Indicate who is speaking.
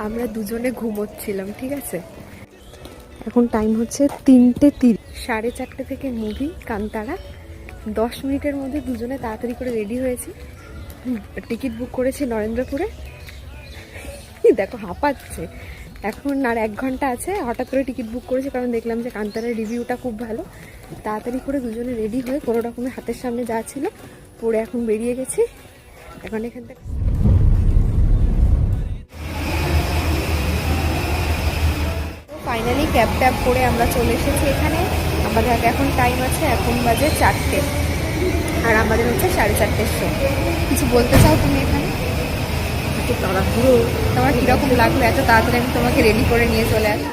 Speaker 1: আমরা দুজনে ঘুমোচ্ছিলাম, ঠিক আছে। এখন টাইম হচ্ছে 3:30, 4:30 থেকে মুভি কান্তারা। 10 মিনিটের মধ্যে দুজনে তাড়াতাড়ি করে রেডি হয়েছি। টিকিট বুক করেছি নরেন্দ্রপুরে। দেখো হাঁপাচ্ছে। এখন আর 1 ঘন্টা আছে। হঠাৎ করে টিকিট বুক করেছি কারণ দেখলাম যে কান্তারার রিভিউটা খুব ভালো। তাড়াতাড়ি করে দুজনে রেডি হয়ে কোনো রকমের হাতের সামনে যা ছিল পরে এখন বেরিয়ে গেছি। এখন এখান থেকে ফাইনালি ক্যাব ট্যাব করে আমরা চলে এসেছি এখানে। আমাদের এখন টাইম আছে, এখন বাজে 4টে, আর আমাদের হচ্ছে 4:30 শো। কিছু বলতে চাও তুমি এখানে?
Speaker 2: এত তাড়াহুড়ো,
Speaker 1: তোমার কীরকম লাগলো এত তাড়াতাড়ি আমি তোমাকে রেডি করে নিয়ে চলে আসি?